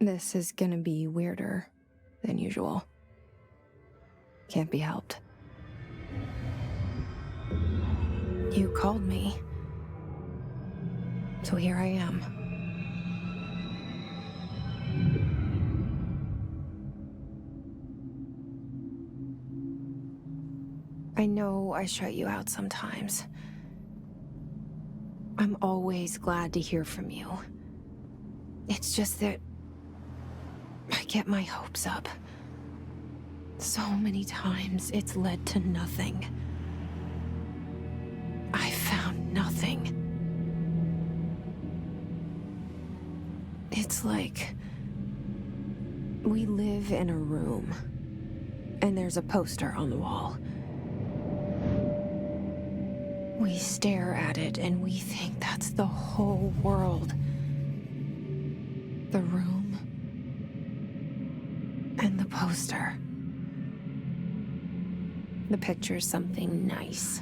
This is gonna be weirder than usual. Can't be helped. You called me. So here I am. I know I shut you out sometimes. I'm always glad to hear from you. It's just that I get my hopes up. So many times it's led to nothing. I found nothing. It's like we live in a room, and there's a poster on the wall. We stare at it and we think that's the whole world. The room and the poster. The picture's something nice.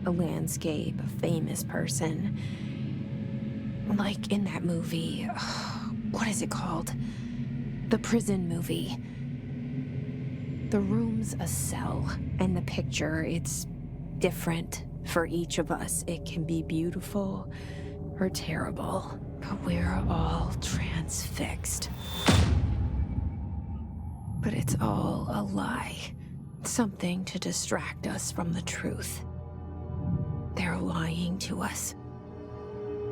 A landscape, a famous person. Like in that movie, what is it called? The prison movie. The room's a cell, and the picture, it's different for each of us. It can be beautiful or terrible, but we're all transfixed. But it's all a lie. Something to distract us from the truth. They're lying to us.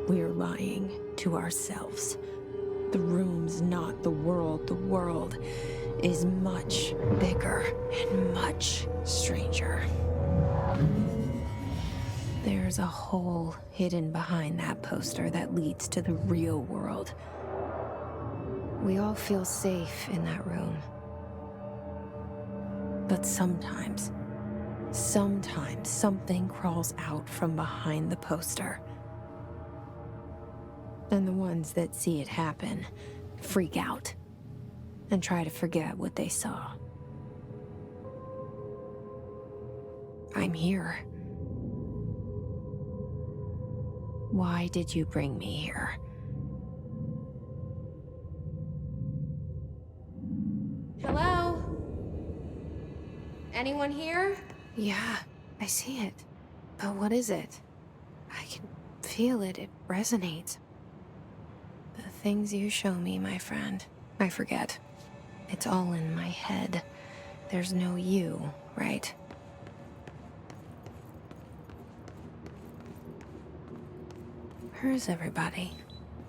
We're lying to ourselves. The room's not the world. The world is much bigger and much stranger. There's a hole hidden behind that poster that leads to the real world. We all feel safe in that room. But sometimes something crawls out from behind the poster. And the ones that see it happen freak out and try to forget what they saw. I'm here. Why did you bring me here? Hello? Anyone here? Yeah, I see it. But what is it? I can feel it. It resonates. The things you show me, my friend, I forget. It's all in my head. There's no you, right? Where's everybody?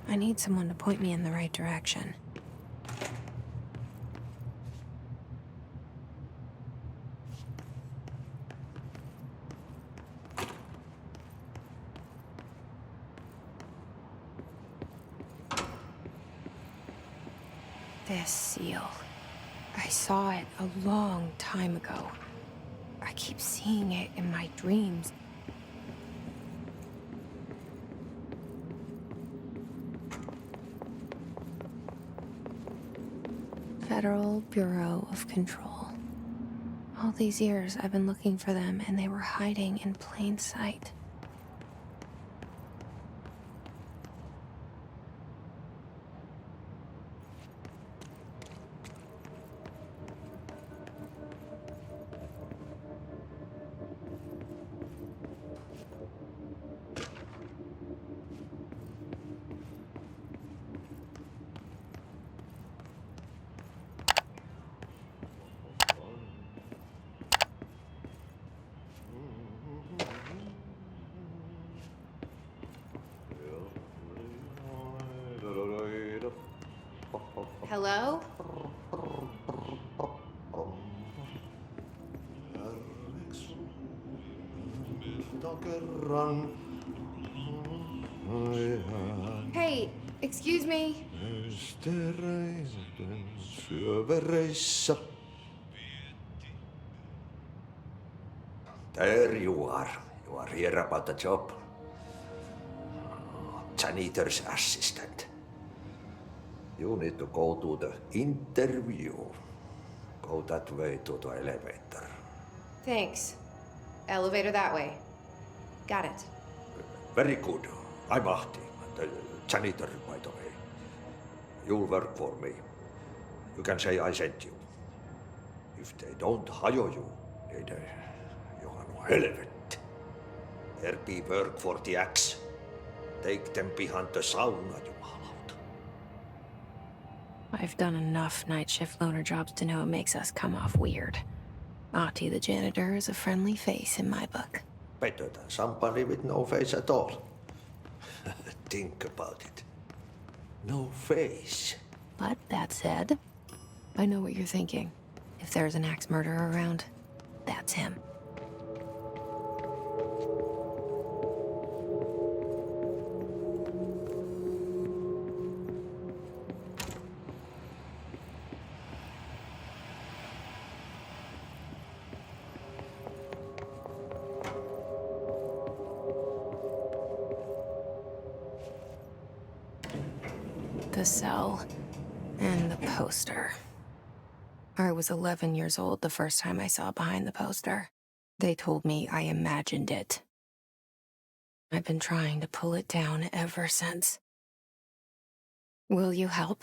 I need someone to point me in the right direction. This seal. I saw it a long time ago. I keep seeing it in my dreams. Federal Bureau of Control. All these years I've been looking for them, and they were hiding in plain sight. Hello? Hey, excuse me. There you are. You are here about the job. Janitor's assistant. You need to go to the interview. Go that way to the elevator. Thanks. Elevator that way. Got it. Very good. I'm Ahti, the janitor, by the way. You'll work for me. You can say I sent you. If they don't hire you, niin Johan helvet. There be work for the axe. Take them behind the sauna, jumalauta. I've done enough night shift loner jobs to know it makes us come off weird. Ahti the janitor is a friendly face in my book. Better than somebody with no face at all. Think about it. No face. But that said, I know what you're thinking. If there's an axe murderer around, that's him. The cell and the poster. I was 11 years old the first time I saw behind the poster. They told me I imagined it. I've been trying to pull it down ever since. Will you help?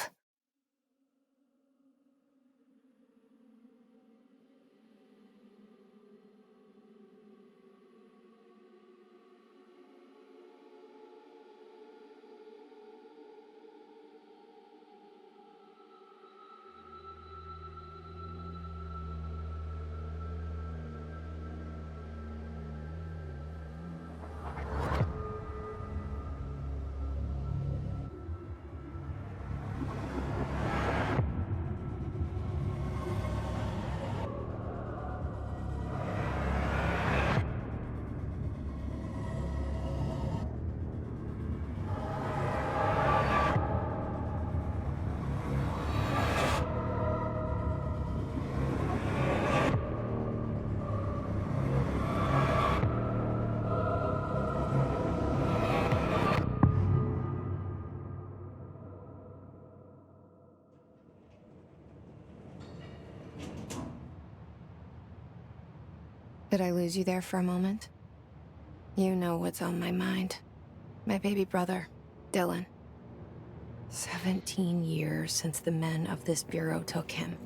Did I lose you there for a moment? You know what's on my mind. My baby brother, Dylan. 17 years since the men of this bureau took him.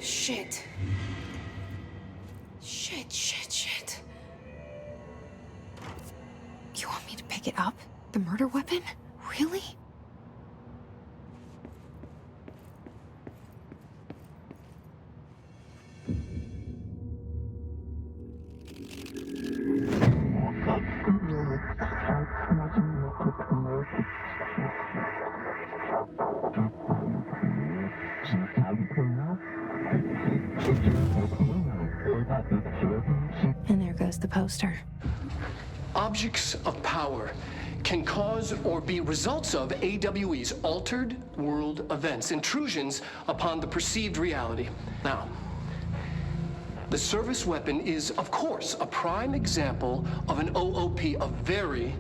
Shit. Shit. You want me to pick it up? The murder weapon? Really? And there goes the poster. Objects of power can cause or be results of AWE's altered world events, intrusions upon the perceived reality. Now, the service weapon is, of course, a prime example of an OOP, a very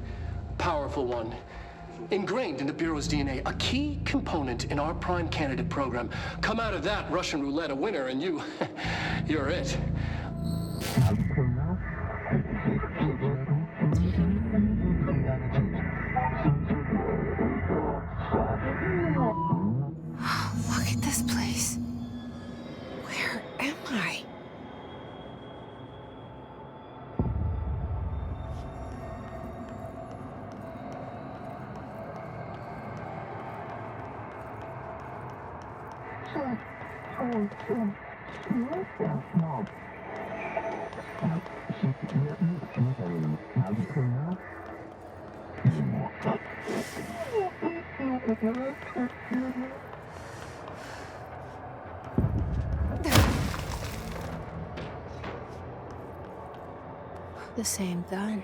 powerful one. Ingrained in the Bureau's DNA, a key component in our prime candidate program. Come out of that Russian roulette a winner and you're it. The same gun.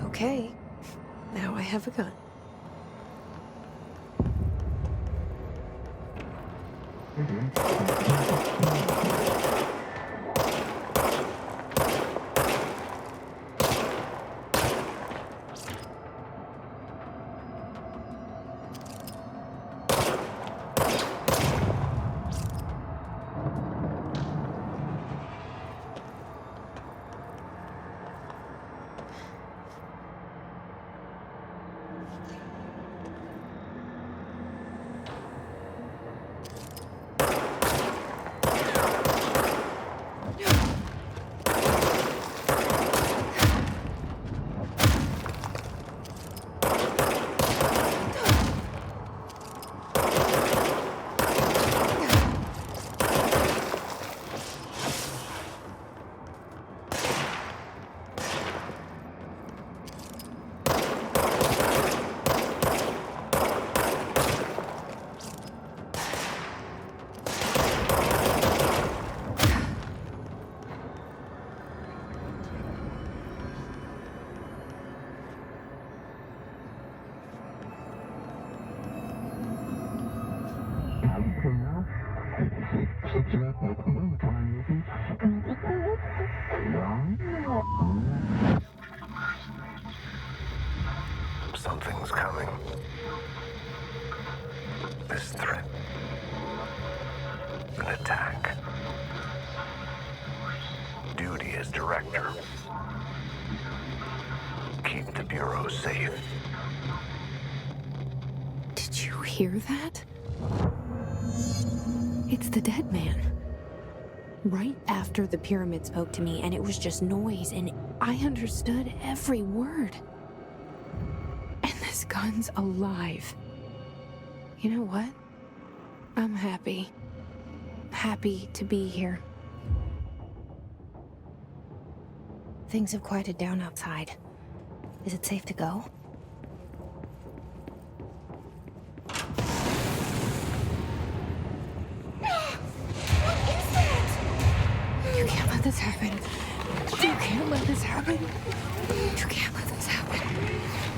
Okay, now I have a gun. Something's coming. This threat. An attack. Duty as director. Keep the Bureau safe. Did you hear that? It's the dead man. Right after the pyramid spoke to me, and it was just noise, and I understood every word. And this gun's alive. You know what? I'm happy. Happy to be here. Things have quieted down outside. Is it safe to go? You can't let this happen. You can't let this happen. You can't let this happen.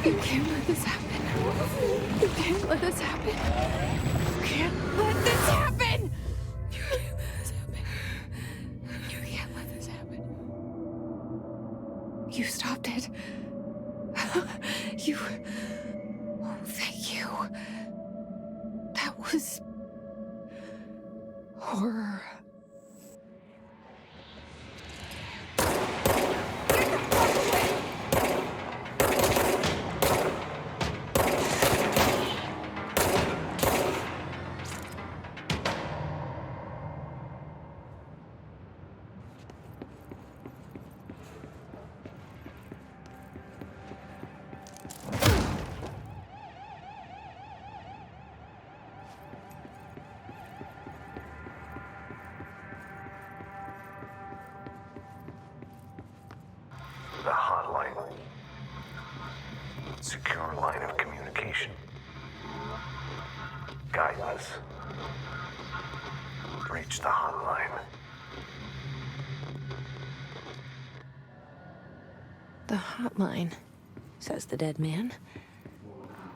You can't let this happen. You can't let this happen. You can't let this happen. You can't let this happen. You can't let this happen. You stopped it. You... Oh, thank you. That was... horror. The hotline. Secure line of communication. Guidance. Reach the hotline. The hotline, says the dead man.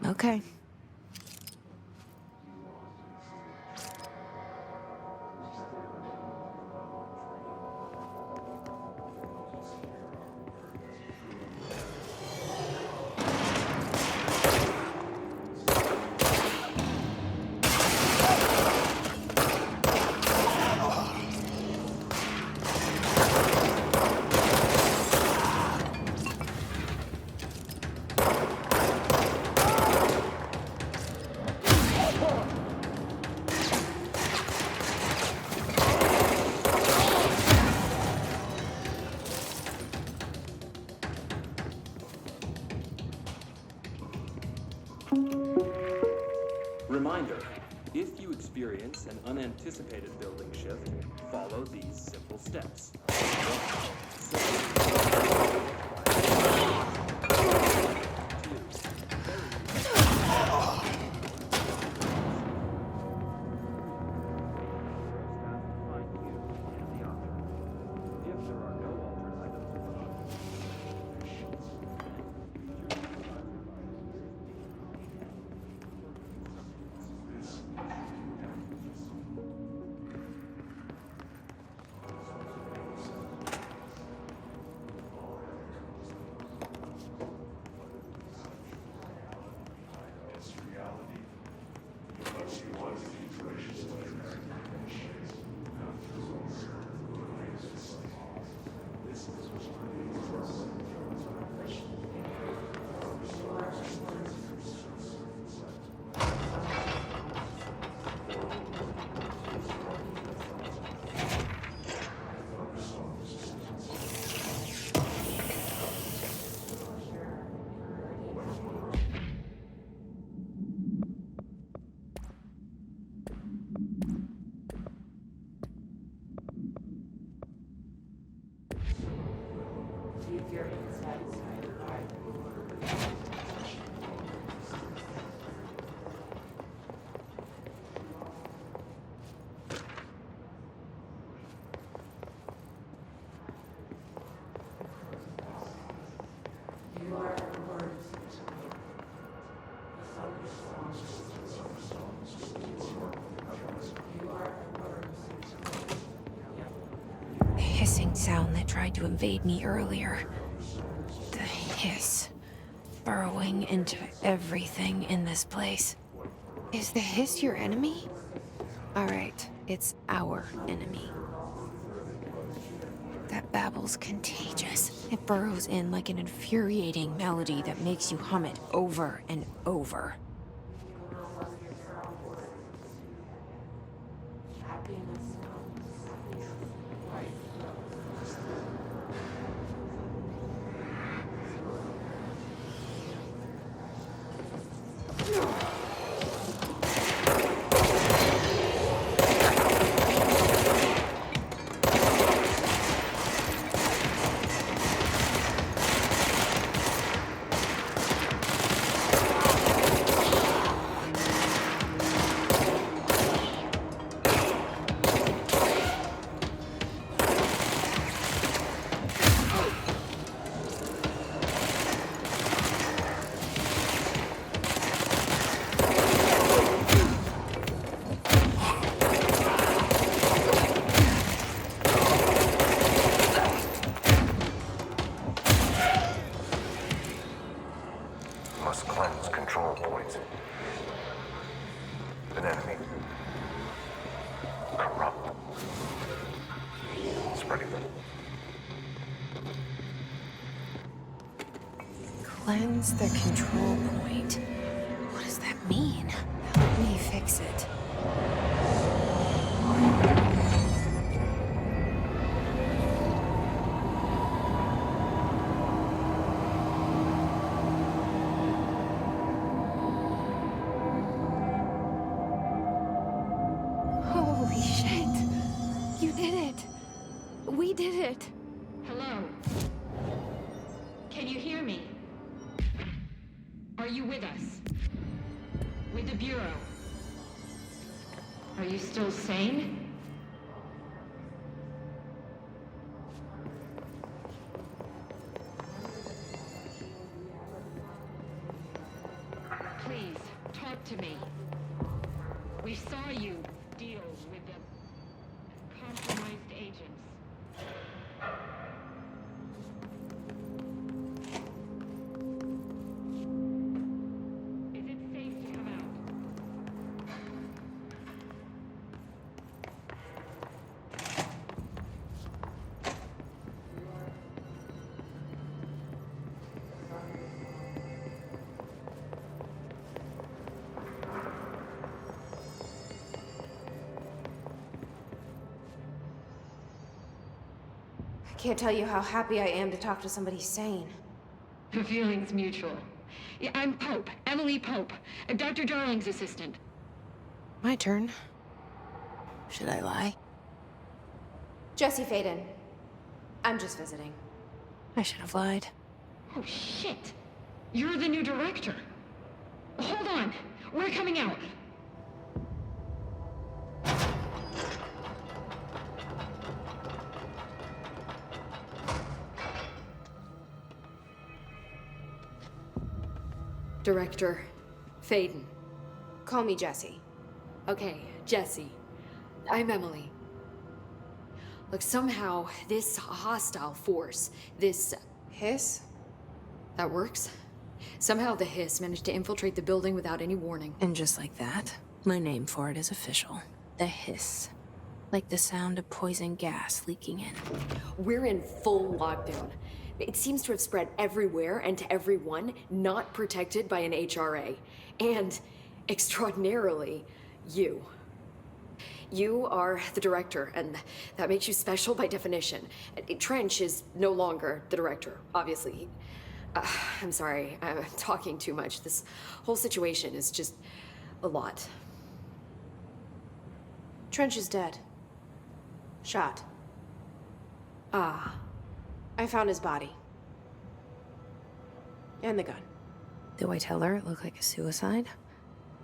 Okay. experience an unanticipated building shift, follow these simple steps. The hissing sound that tried to invade me earlier. The hiss. Burrowing into everything in this place. Is the hiss your enemy? Alright, it's our enemy. That babble's contagious. It burrows in like an infuriating melody that makes you hum it over and over. Must cleanse control points. An enemy. Corrupt. Spreading them. Cleanse the control point. What does that mean? Help me fix it. Holy shit! You did it! We did it! Hello? Can you hear me? Are you with us? With the Bureau? Are you still sane? Please, talk to me. We saw you deal with the compromised agents. Is it safe to come out? I can't tell you how happy I am to talk to somebody sane. The feeling's mutual. Yeah, I'm Pope, Emily Pope, Dr. Darling's assistant. My turn. Should I lie? Jesse Faden. I'm just visiting. I should have lied. Oh, shit. You're the new director. Hold on. We're coming out. Director Faden. Call me Jesse. Okay, Jesse. I'm Emily. Look, somehow this hostile force, this... Hiss? that works? Somehow the hiss managed to infiltrate the building without any warning. And just like that, my name for it is official. The hiss. Like the sound of poison gas leaking in. We're in full lockdown. It seems to have spread everywhere and to everyone not protected by an HRA. And, extraordinarily, you. You are the director, and that makes you special by definition. Trench is no longer the director, obviously. I'm sorry, I'm talking too much. This whole situation is just a lot. Trench is dead. Shot. Ah. I found his body. And the gun. Do I tell her it looked like a suicide?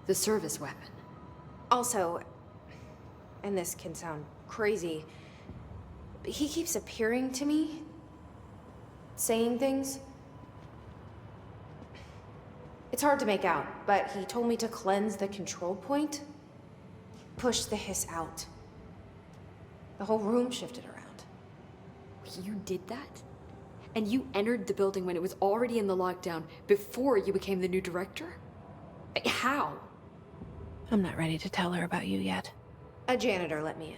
The service weapon. Also, and this can sound crazy, but he keeps appearing to me, saying things. It's hard to make out, but he told me to cleanse the control point, push the hiss out. The whole room shifted around. You did that? And you entered the building when it was already in the lockdown before you became the new director? How? I'm not ready to tell her about you yet. A janitor let me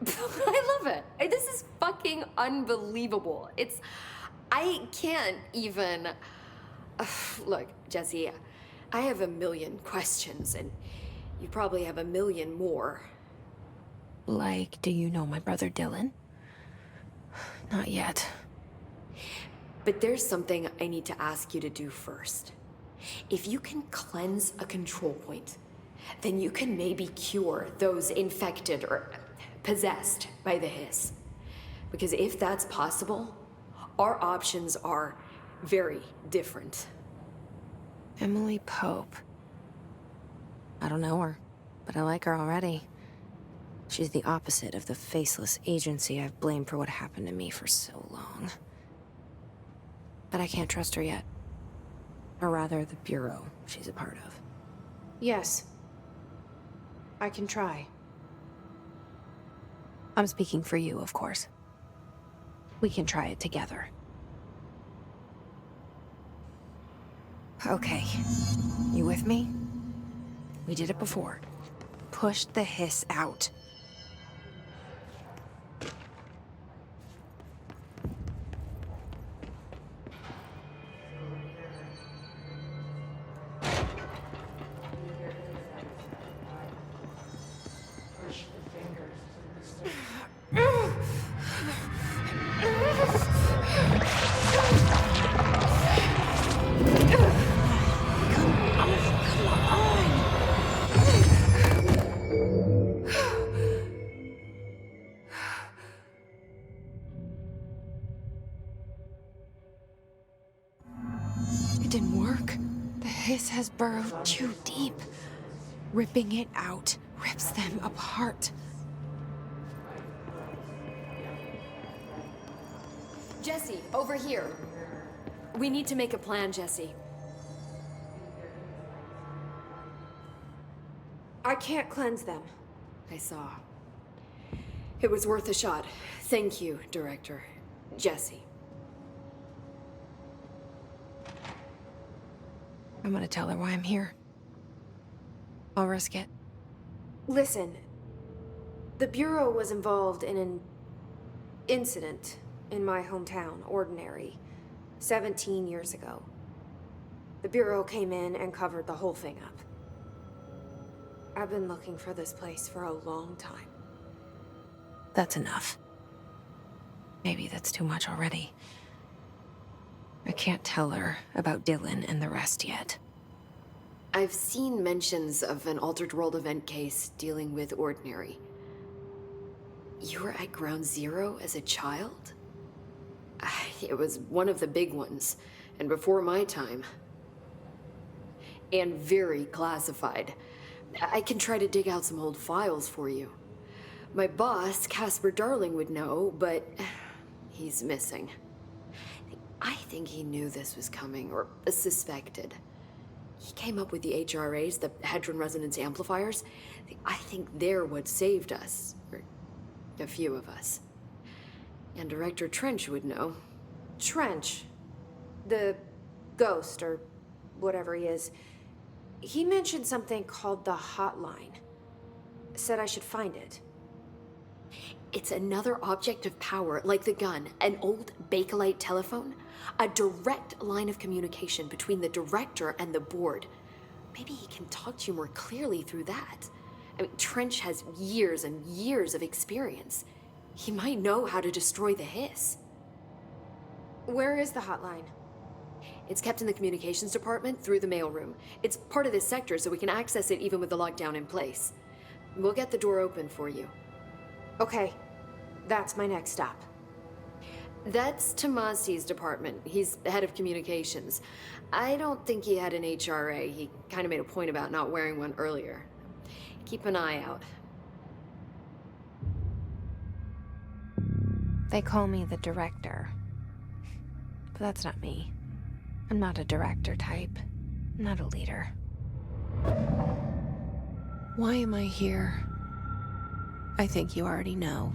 in. I love it. This is fucking unbelievable. I can't even... Look, Jesse, I have a million questions, and you probably have a million more. Like, do you know my brother Dylan? Not yet. But there's something I need to ask you to do first. If you can cleanse a control point, then you can maybe cure those infected or possessed by the hiss. Because if that's possible, our options are very different. Emily Pope. I don't know her, but I like her already. She's the opposite of the faceless agency I've blamed for what happened to me for so long. But I can't trust her yet. Or rather, the Bureau she's a part of. Yes. I can try. I'm speaking for you, of course. We can try it together. Okay. You with me? We did it before. Push the hiss out. It didn't work. The hiss has burrowed too deep. Ripping it out rips them apart. Jesse, over here. We need to make a plan, Jesse. I can't cleanse them. I saw. It was worth a shot. Thank you, Director. Jesse. I'm gonna tell her why I'm here. I'll risk it. Listen, the Bureau was involved in an incident in my hometown, Ordinary, 17 years ago. The Bureau came in and covered the whole thing up. I've been looking for this place for a long time. That's enough. Maybe that's too much already. I can't tell her about Dylan and the rest yet. I've seen mentions of an Altered World event case dealing with Ordinary. You were at Ground Zero as a child? It was one of the big ones, and before my time. And very classified. I can try to dig out some old files for you. My boss, Casper Darling, would know, but he's missing. I think he knew this was coming, or suspected. He came up with the HRAs, the Hadron Resonance Amplifiers. I think they're what saved us. Or a few of us. And Director Trench would know. Trench. The ghost, or whatever he is. He mentioned something called the hotline. Said I should find it. It's another object of power, like the gun, an old Bakelite telephone. A direct line of communication between the director and the board. Maybe he can talk to you more clearly through that. I mean, Trench has years and years of experience. He might know how to destroy the hiss. Where is the hotline? It's kept in the communications department through the mailroom. It's part of this sector, so we can access it even with the lockdown in place. We'll get the door open for you. Okay, that's my next stop. That's Tomasi's department. He's the head of communications. I don't think he had an HRA. He kind of made a point about not wearing one earlier. Keep an eye out. They call me the director. But that's not me. I'm not a director type. I'm not a leader. Why am I here? I think you already know.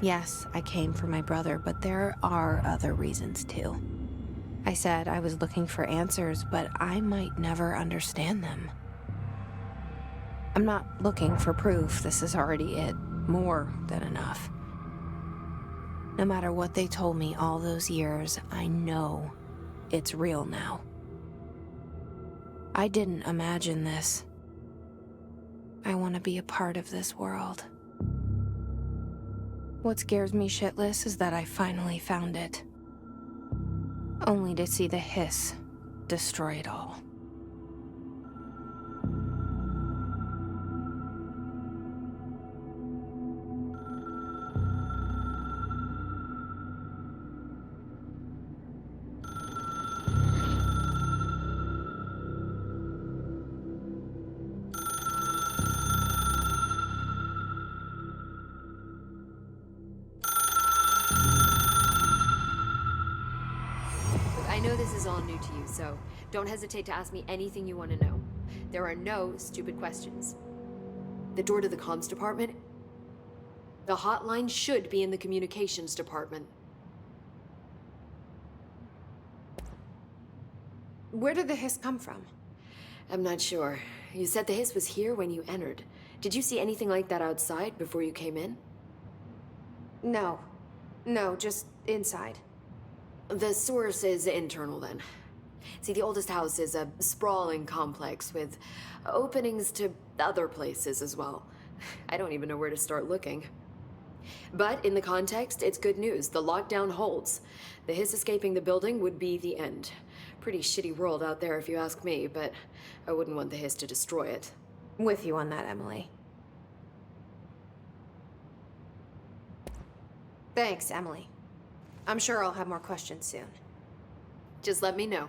Yes, I came for my brother, but there are other reasons too. I said I was looking for answers, but I might never understand them. I'm not looking for proof. This is already it. More than enough. No matter what they told me all those years, I know it's real now. I didn't imagine this. I want to be a part of this world. What scares me shitless is that I finally found it. Only to see the hiss destroy it all. I know this is all new to you, so don't hesitate to ask me anything you want to know. There are no stupid questions. The door to the comms department? The hotline should be in the communications department. Where did the hiss come from? I'm not sure. You said the hiss was here when you entered. Did you see anything like that outside before you came in? No. No, just inside. The source is internal, then. See, the oldest house is a sprawling complex with openings to other places as well. I don't even know where to start looking. But in the context, it's good news. The lockdown holds. The hiss escaping the building would be the end. Pretty shitty world out there if you ask me, but I wouldn't want the hiss to destroy it. With you on that, Emily. Thanks, Emily. I'm sure I'll have more questions soon. Just let me know.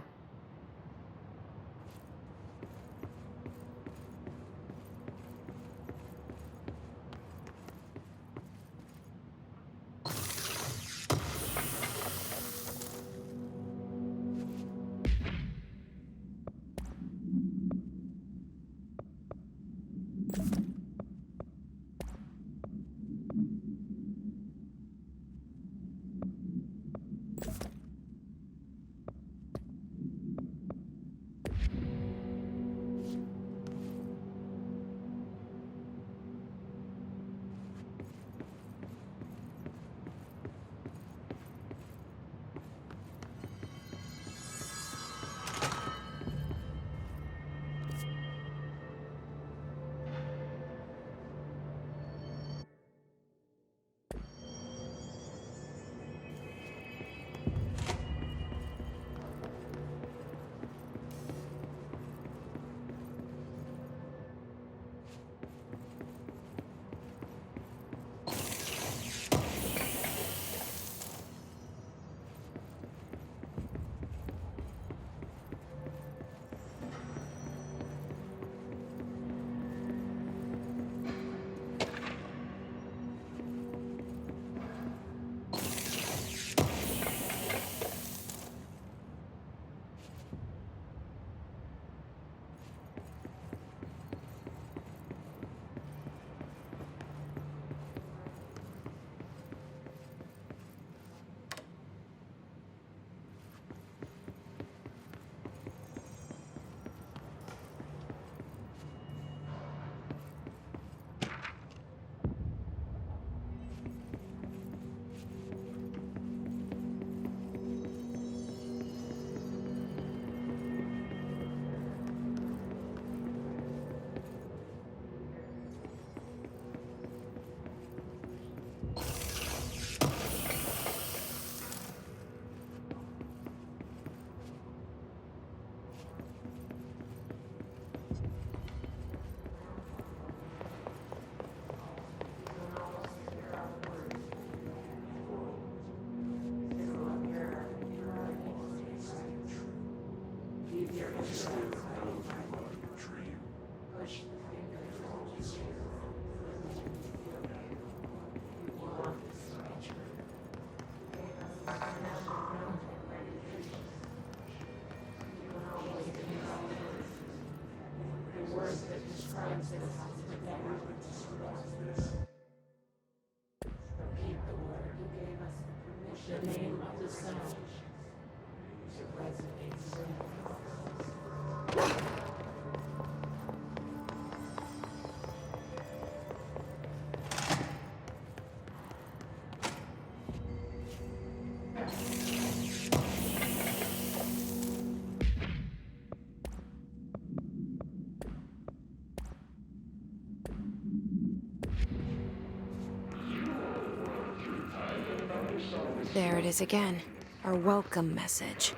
There it is again. Our welcome message.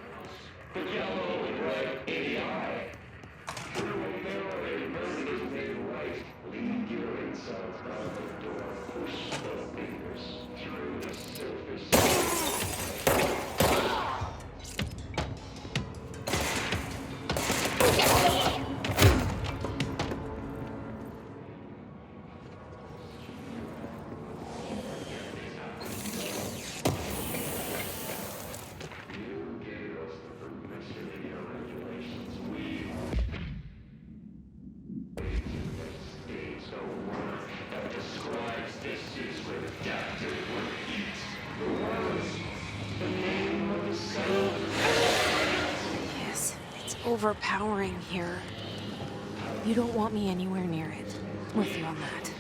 Yes, it's overpowering here. You don't want me anywhere near it. With you on that.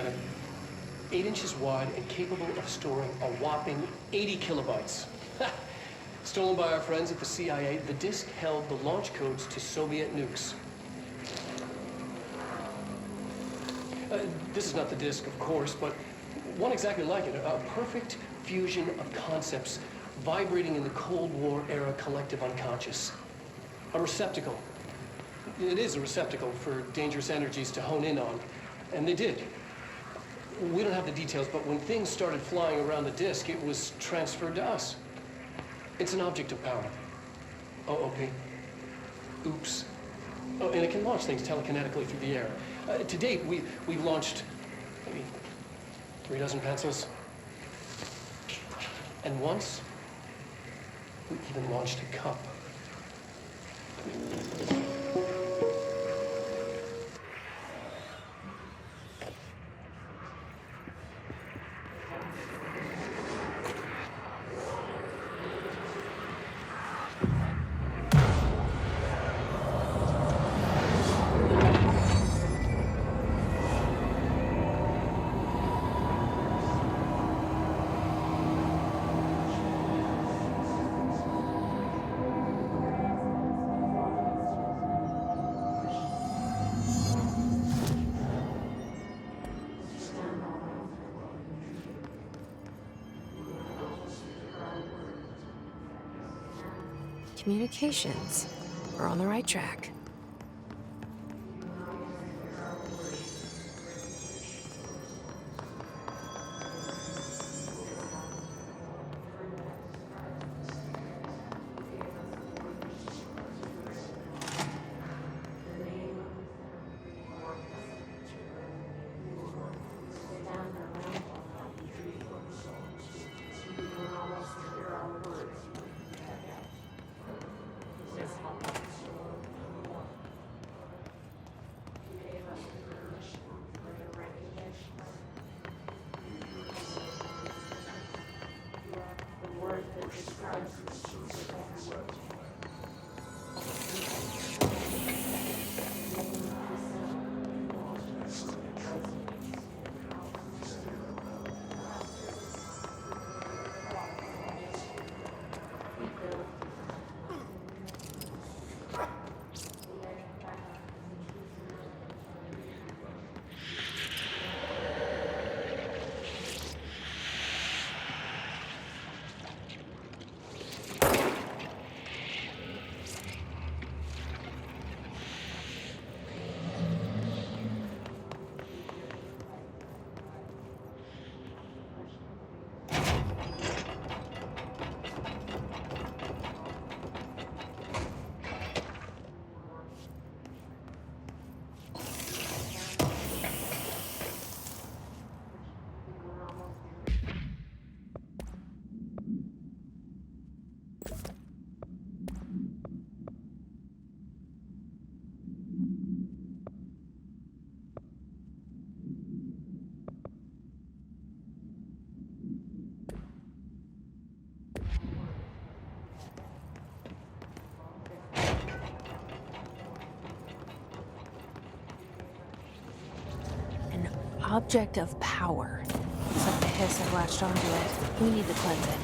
diameter, 8 inches wide, and capable of storing a whopping 80 kilobytes. Stolen by our friends at the CIA, the disk held the launch codes to Soviet nukes. This is not the disk, of course, but one exactly like it. A perfect fusion of concepts vibrating in the Cold War era collective unconscious. A receptacle. It is a receptacle for dangerous energies to hone in on. And they did. We don't have the details, but when things started flying around the disk, it was transferred to us. It's an object of power. OOP. Oops. Oh, and it can launch things telekinetically through the air. To date, we've launched maybe 3 dozen pencils. And once, we even launched a cup. Communications. We're on the right track. Object of power. Looks like the hiss have latched onto it. We need to cleanse it.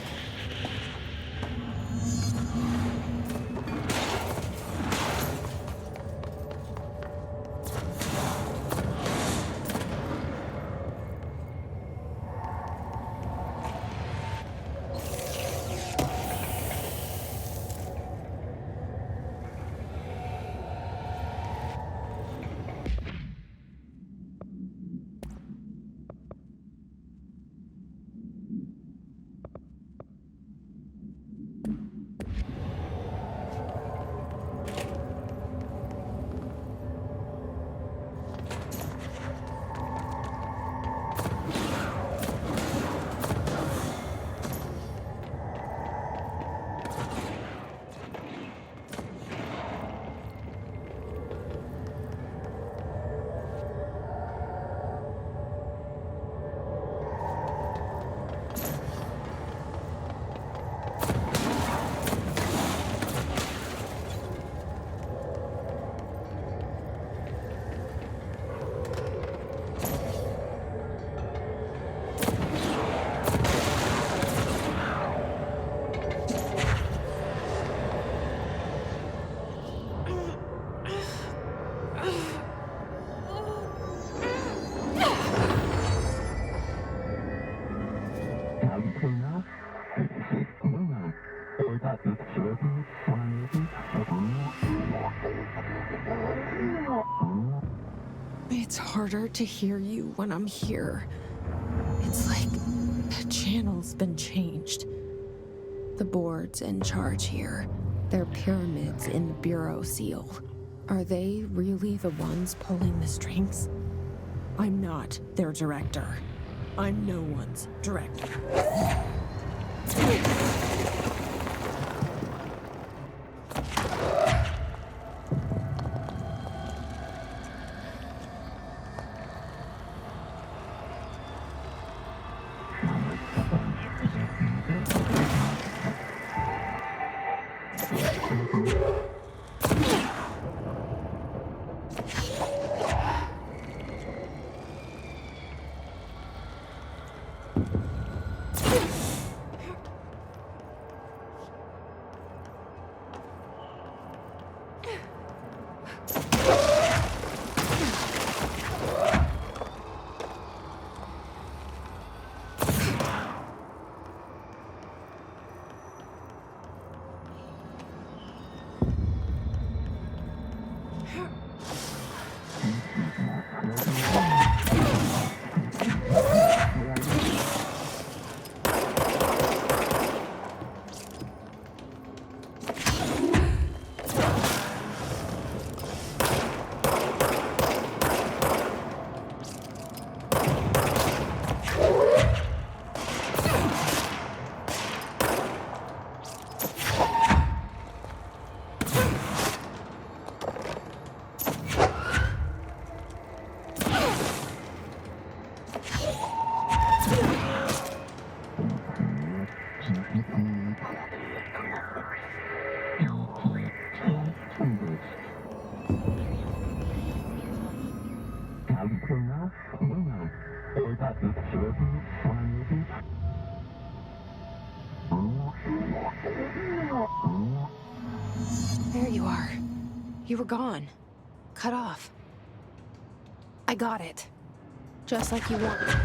harder to hear you when I'm here. It's like the channel's been changed. The board's in charge here. They're pyramids in the Bureau seal. Are they really the ones pulling the strings? I'm not their director. I'm no one's director. There you are. You were gone. Cut off. I got it. Just like you wanted.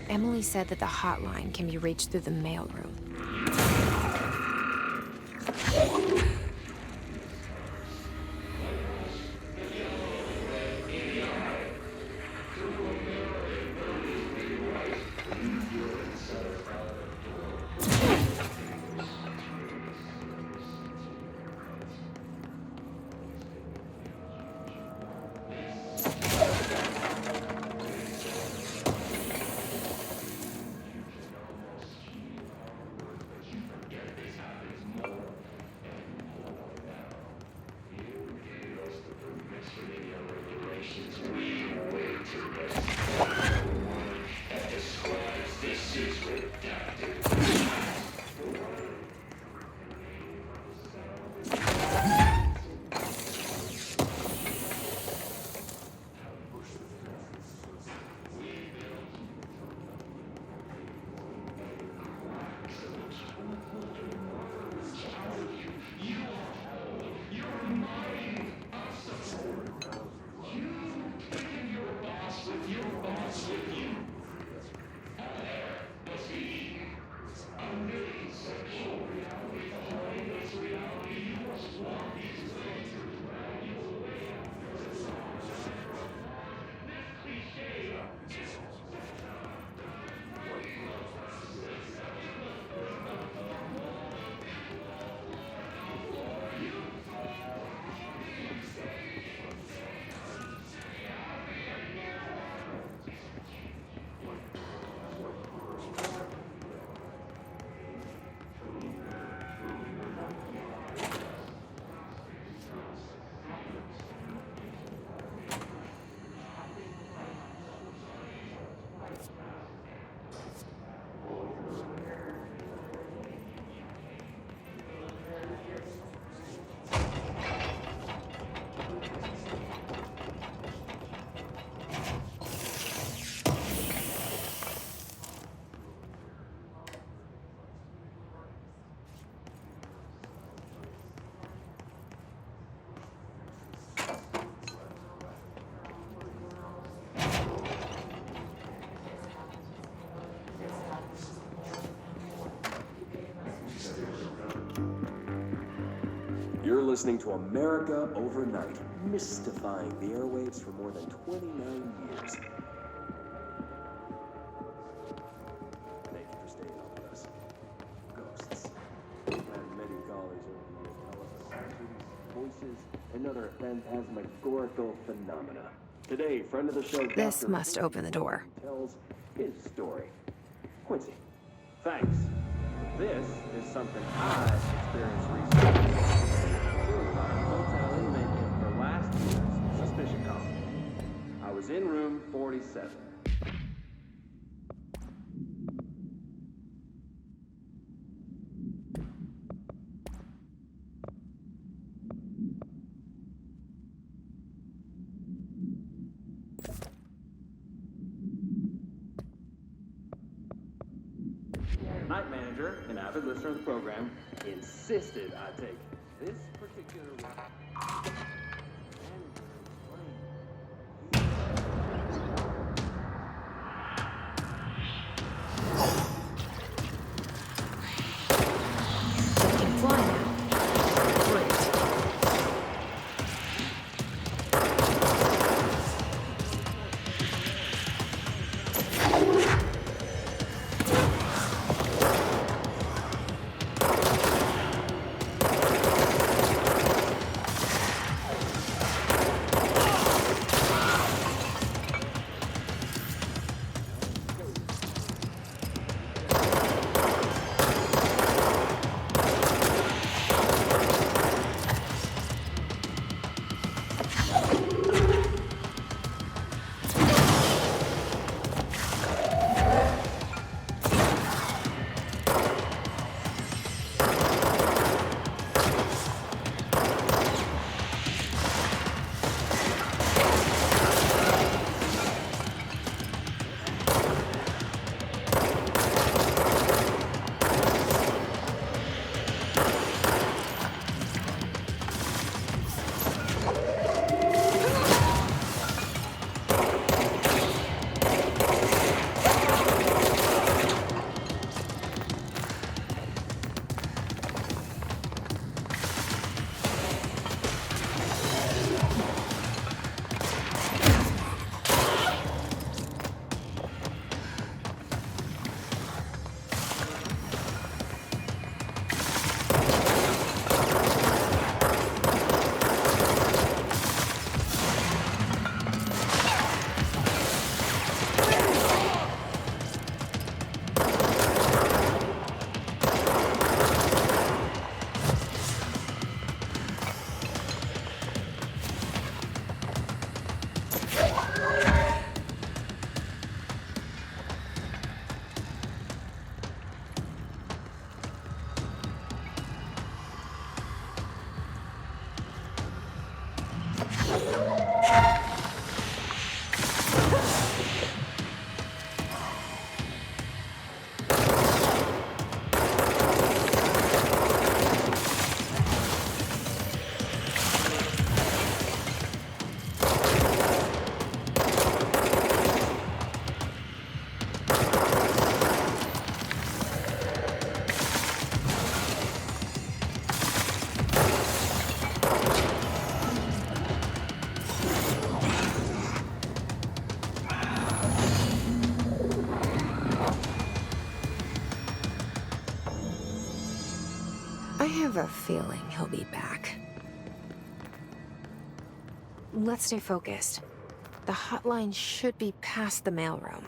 Emily said that the hotline can be reached through the mailroom. listening to America Overnight, mystifying the airwaves for more than 29 years. Thank you for staying on with us. Ghosts. We've had many callers over the years tell us of actions, voices, and other phantasmagorical phenomena. Today, friend of the show, This Dr. must open the door. tells his story. Quincy. Thanks. This is something I experienced recently. True, on a hotel in Macon for last year's Suspicion Con. I was in room 47. Night manager, an avid listener of the program, insisted I take this particular route. They can fly now. Great. I have a feeling he'll be back. Let's stay focused. The hotline should be past the mailroom.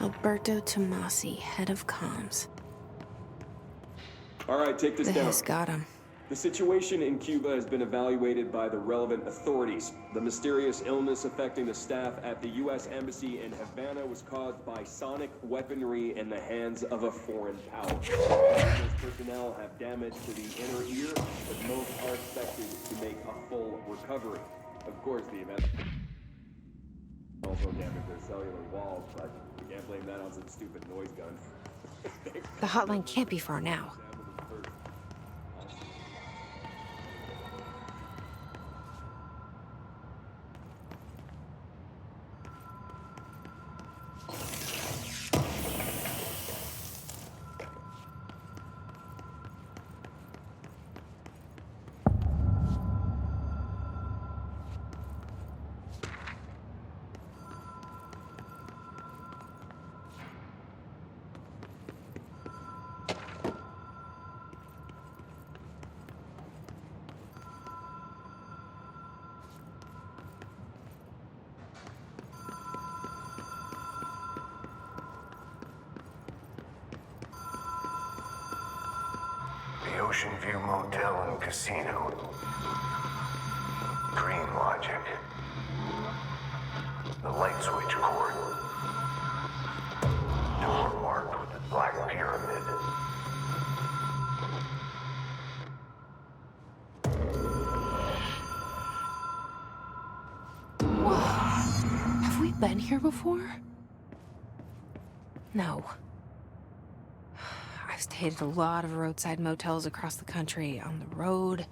Alberto Tomasi, head of comms. All right, take this down. This got him. The situation in Cuba has been evaluated by the relevant authorities. The mysterious illness affecting the staff at the U.S. Embassy in Havana was caused by sonic weaponry in the hands of a foreign power. Those personnel have damage to the inner ear, but most are expected to make a full recovery. Of course, the event also damaged their cellular walls, but we can't blame that on some stupid noise gun. The hotline can't be far now. The Ocean View Motel and Casino. Dream logic. The light switch cord. Door marked with the Black Pyramid. Whoa. Have we been here before? No. I've stayed at a lot of roadside motels across the country, on the road,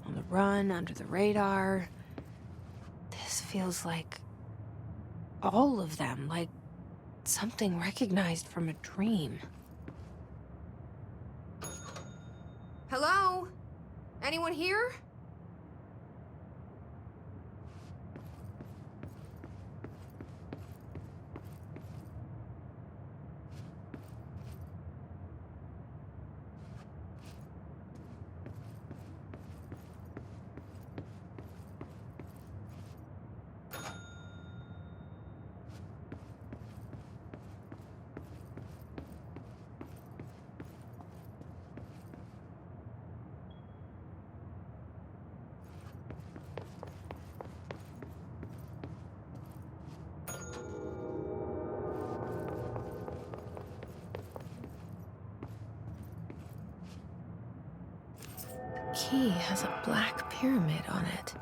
on the run, under the radar. This feels like all of them, like something recognized from a dream. Hello? Anyone here? The key has a black pyramid on it.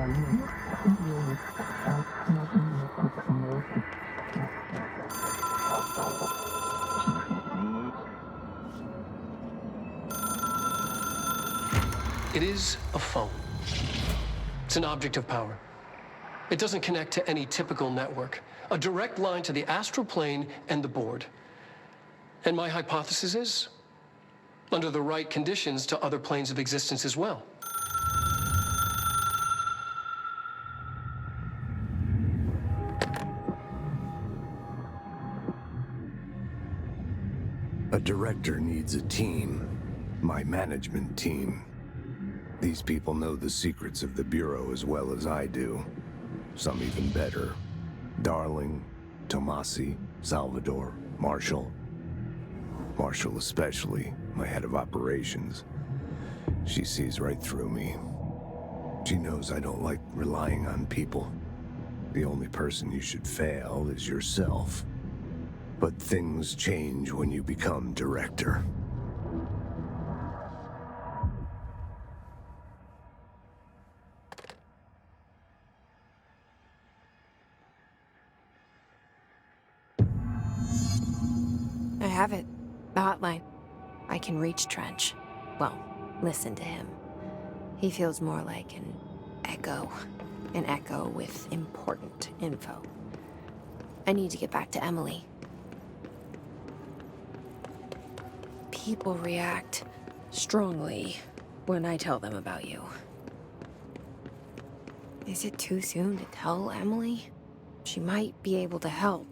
It is a phone. It's an object of power. It doesn't connect to any typical network. A direct line to the astral plane and the board. And my hypothesis is, under the right conditions, to other planes of existence as well. A director needs a team. My management team. These people know the secrets of the Bureau as well as I do. Some even better. Darling, Tomasi, Salvador, Marshall. Marshall especially, my head of operations. She sees right through me. She knows I don't like relying on people. The only person you should fail is yourself. But things change when you become director. I have it. The hotline. I can reach Trench. Well, listen to him. He feels more like an echo. An echo with important info. I need to get back to Emily. People react strongly when I tell them about you. Is it too soon to tell Emily? She might be able to help.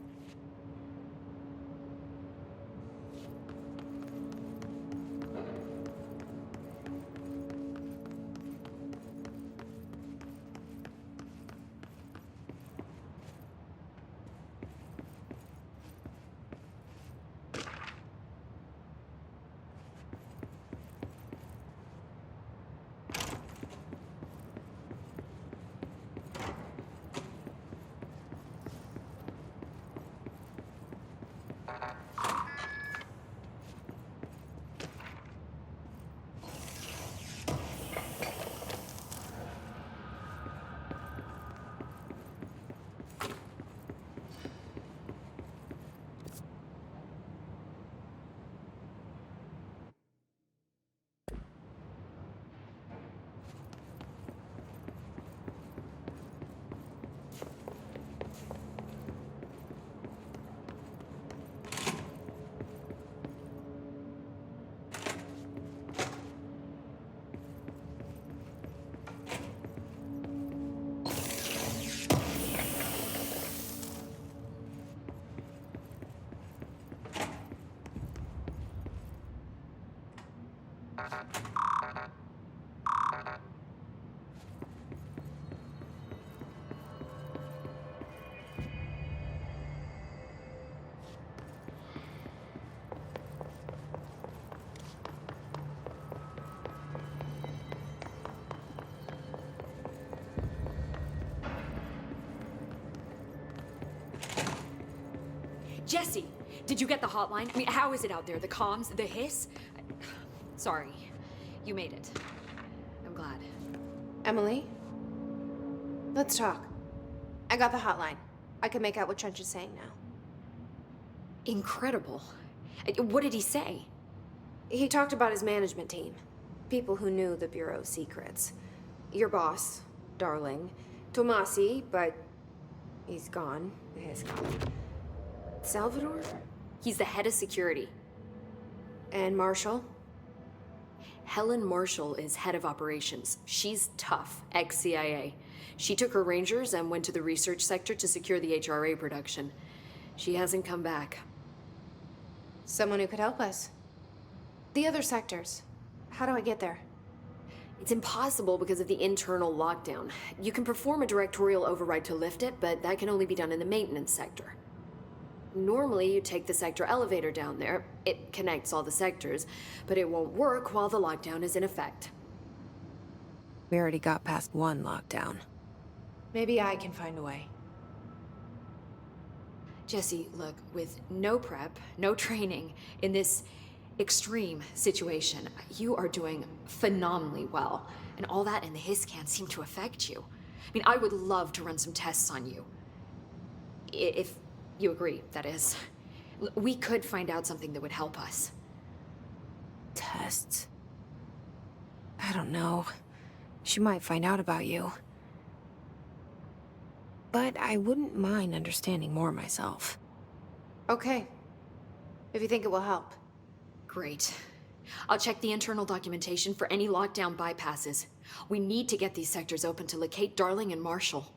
Jesse, did you get the hotline? I mean, how is it out there? The comms, the hiss? Sorry, you made it. I'm glad. Emily? Let's talk. I got the hotline. I can make out what Trench is saying now. Incredible. What did he say? He talked about his management team. People who knew the Bureau's secrets. Your boss, Darling. Tomasi, but he's gone. He's gone. Salvador? He's the head of security. And Marshall? Helen Marshall is head of operations. She's tough, ex-CIA. She took her Rangers and went to the research sector to secure the HRA production. She hasn't come back. Someone who could help us. The other sectors. How do I get there? It's impossible because of the internal lockdown. You can perform a directorial override to lift it, but that can only be done in the maintenance sector. Normally, you take the sector elevator down there. It connects all the sectors, but it won't work while the lockdown is in effect. We already got past one lockdown. Maybe I can find a way. Jesse, look, with no prep, no training, in this extreme situation, you are doing phenomenally well. And all that and the hiss can't seem to affect you. I mean, I would love to run some tests on you. If you agree, that is. We could find out something that would help us. Tests? I don't know. She might find out about you. But I wouldn't mind understanding more myself. Okay. If you think it will help. Great. I'll check the internal documentation for any lockdown bypasses. We need to get these sectors open to locate Darling and Marshall.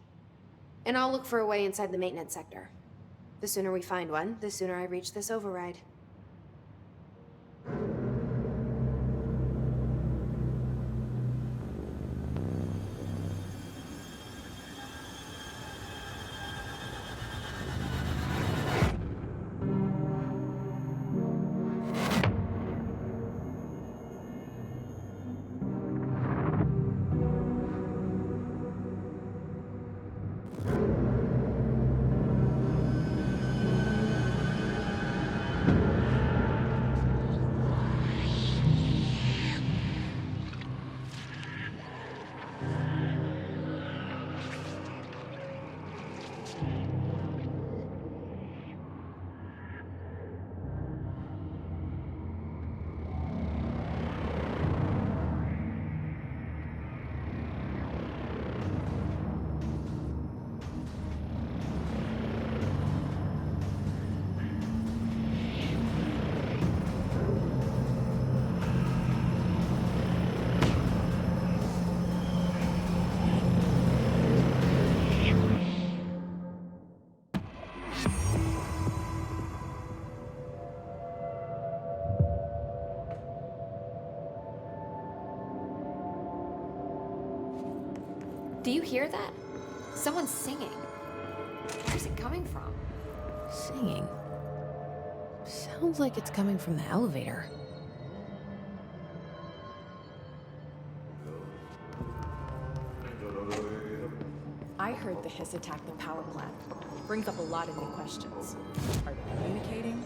And I'll look for a way inside the maintenance sector. The sooner we find one, the sooner I reach this override. Do you hear that? Someone's singing. Where's it coming from? Singing? Sounds like it's coming from the elevator. I heard the hiss attacked the power plant. Brings up a lot of new questions. Are they communicating?